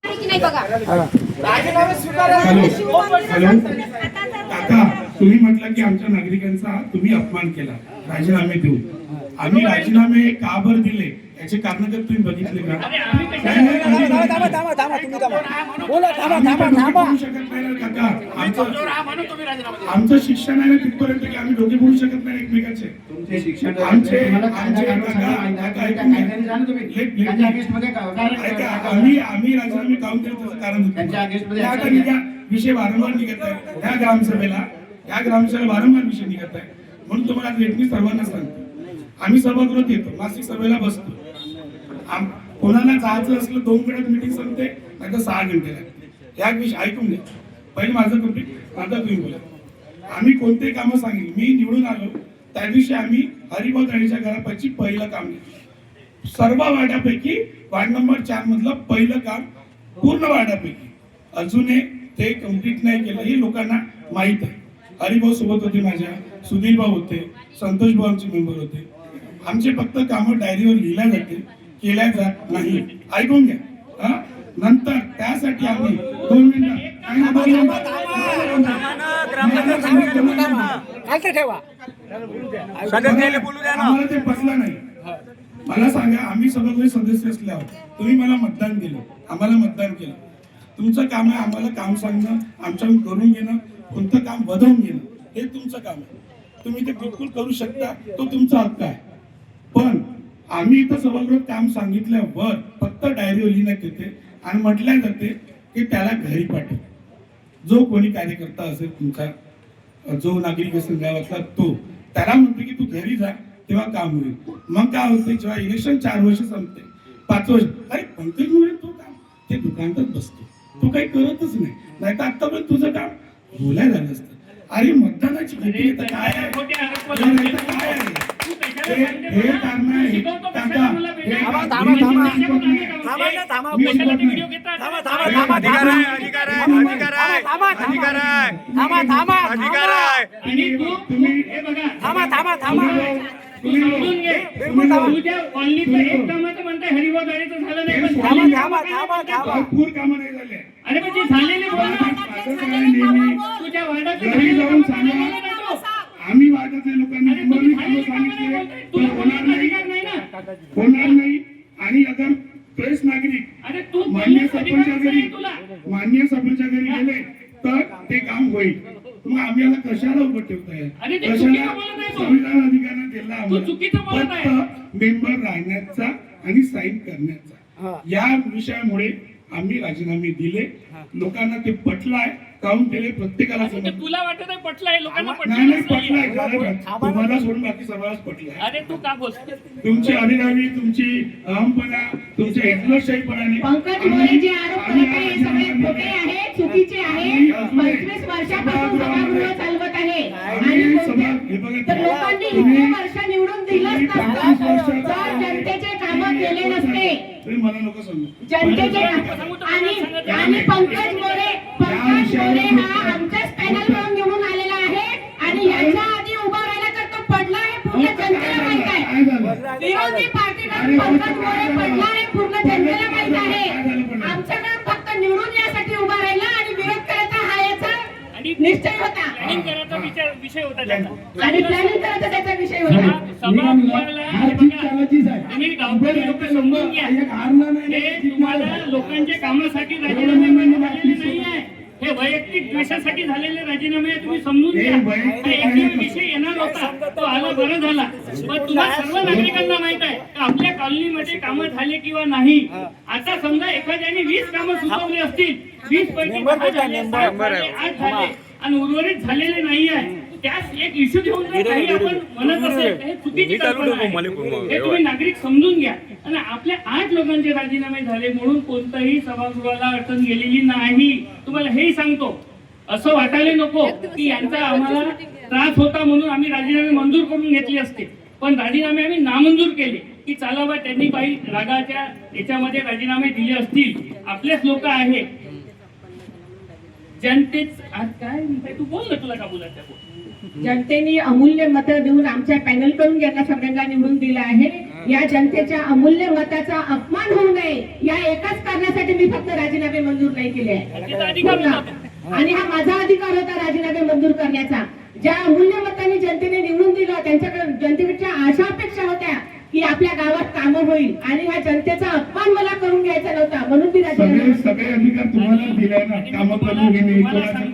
Hello काका, तुम्ही म्हटलं की आमच्या नागरिकांचा तुम्ही अपमान केला, राजीनामे देऊन. आम्ही राजीनामे का बरं दिले याचे कारण तर तुम्ही बघितले का? आमचं शिक्षण आहे ना तिथपर्यंत की आम्ही दोघे बोलू शकत नाही एकमेकांचे. तुमचे शिक्षण आम्ही राजीनामे काढून देऊ त्याचं कारण विषय वारंवार निघत आहे या ग्रामसभेला वारंवार विषय निघत आहे. म्हणून तुम्हाला मी सर्वांना सांगतो, आम्ही सभागृहात येतो, मासिक सभेला बसतो. कोणाला जायचं असलं 2 मिनिटात मीटिंग संपते, नाही तर 6 घंटे लागते. या विषय ऐकून घ्या. पहिले माझं कंप्लीट, आता तुम्ही बोला. आम्ही कोणते कामं सांगितली. मी निवडून आलो त्या दिवशी आम्ही हरिभाऊ दळेच्या घरापाशी पहिलं काम केलं. सर्व वाड्यापैकी वार्ड नंबर 4 मधलं पहिलं काम पूर्ण वाड्यापैकी. अजूनही ते कंप्लीट नाही केलं हे लोकांना माहित आहे. हरिभाऊ सोबत होते, माझ्या सुधीर भाऊ होते, संतोष भाऊ आमचे मेंबर होते. आमचे फक्त कामं डायरीवर लिहिल्या जाते, केल्या जात नाही. ऐकून घ्या. नंतर त्यासाठी आम्ही 2 मिनिटं ते पसलं नाही. मला सांगा, आम्ही सगळे सदस्य असल्यावर तुम्ही मला मतदान केलं, आम्हाला मतदान केलं. तुमचं काम आहे आम्हाला काम सांगणं, आमच्याकडून करून घेणं, कोणतं काम बदलून घेणं, हे तुमचं काम आहे. तुम्ही ते बिलकुल करू शकता, तो तुमचा हक्क आहे. पण आम्ही इथं सभागृहात काम सांगितल्यावर फक्त डायरीवर लिहिण्यात येते आणि म्हटल्या जाते की त्याला घरी पाठव. जो कोणी कार्यकर्ता असेल तुमचा, जो नागरिक असेल गावातला, तो त्याला म्हणतो की तू घरी जा, तेव्हा काम होईल. मग काय होते, जेव्हा इलेक्शन 4 वर्ष संपते, 5 वर्ष, अरे पंकज मुळे तो काम ते दुकानातच बसतो, तो काही करतच नाही. नाही तर आतापर्यंत तुझं काम बोलायला झालं असतं. अरे मतदानाची भीती काय आहे, हे कारण आहे काका. भरपूर कामं नाही झाले. अरे पण ते झालेले तुझ्या वार्डात आम्ही वार्डातल्या लोकांनी सांगितले होणार नाही. आणि अगर प्रेस नागरिक मान्य सरपंचा घरी गेले तर ते काम होईल. मग आम्ही आता कशाला उभं ठेवताय? कशाला संविधान अधिकार दिला आम्हाला फक्त मेंबर राहण्याचा आणि साईन करण्याचा. या विषयामुळे आम्ही राजीनामे दिले. लोकांना ते पटलाय, काऊन केले प्रत्येकाला तुला वाटत आहे पटलाय, लोकांना नाही पटलाय. तुम्हाला सोडून बाकी सर्वांनाच पटलाय. अरे तू का बोलतो? तुमची अनिरावी, तुमची अहमपणा, तुमच्या एकलशाहीपणाने पंकज मोरे जे आरोप करत आहे हे सगळे खोटे आहे, चुकीचे आहे. 25 वर्षापासून सभागृह चालवत आहे आणि तर लोकांनी इतके वर्ष निवडून दिलंच नसतं तर जनतेचे कामं केले नसते. मला नको सांगू जनतेचे आणि पंकज मोरे हा आमच्याच पॅनल म्हणून निवडून आलेला आहे आणि याच्या आधी उभा राहिला तर तो पडला आहे. पूर्ण जनतेला माहित आहे. विरोधी पार्टीकडून पंकज मोरे पडला आहे, पूर्ण जनतेला माहित आहे. आमच्याकडे फक्त निवडून यासाठी उभा राहिला आणि विरोध करायचा हा याचा निश्चय होता प्लॅनिंग करायचा विषय होता त्याचा. आणि प्लॅनिंग करायचा त्याचा विषय होता. तुम्ही गावकरी लोक समजून घ्या, हे तुम्हाला लोकांच्या कामासाठी राजीनामे मिळालेले नाही आहे, हे वैयक्तिक द्वेषासाठी झालेले राजीनामे तुम्ही समजून घ्या. एक विषय येणार होता, तो आला बरं झाला. पण तुम्हाला सर्व नागरिकांना माहित आहे आपल्या कॉलनीमध्ये कामं झाले किंवा नाही. आता समजा एखाद्याने 20 कामं सुचवली असतील, 20 पैकी 10 झाले, 7 झाले, 8 झाले आणि उर्वरित झालेले नाही आहे. त्यास एक इश्यू घेऊन जर काही आपण म्हणत असेल हे चुकीची कल्पना आहे. हे तुम्ही नागरिक समजून घ्या. आणि आपल्या 8 लोकांचे राजीनामे झाले म्हणून कोणत्याही सभागृहाला अडचण गेलेली नाही. तुम्हाला हेही सांगतो, असं वाटायला नको की यांचा आम्हाला त्रास होता म्हणून आम्ही राजीनामे मंजूर करून घेतले असते. पण राजीनामे आम्ही नामंजूर केले की चला बा त्यांनी काही रागाच्या याच्यामध्ये राजीनामे दिले असतील. आपलेच लोक आहे. जनतेच आज काय तू बोल ना, तुला का बोलायचं? जनतेने अमूल्य मतं देऊन आमच्या पॅनल कडून यांना सगळ्यांना निवडून दिलं आहे. या जनतेच्या अमूल्य मताचा अपमान होऊ नये या एकाच कारणासाठी मी फक्त राजीनामे मंजूर नाही केले आहे. तिचा अधिकार होता. आणि हा माझा अधिकार होता राजीनामे मंजूर करण्याचा. ज्या अमूल्य मताने जनतेने निवडून दिलं त्यांच्याकडे जनतेच्या आशा अपेक्षा होत्या की आपल्या गावात कामं होईल आणि ह्या जनतेचा अपमान मला करून घ्यायचा नव्हता म्हणून मी राजीनामे सगळे अधिकार तुम्हाला दिलाय ना, कामं करून घेणे, कोणाचं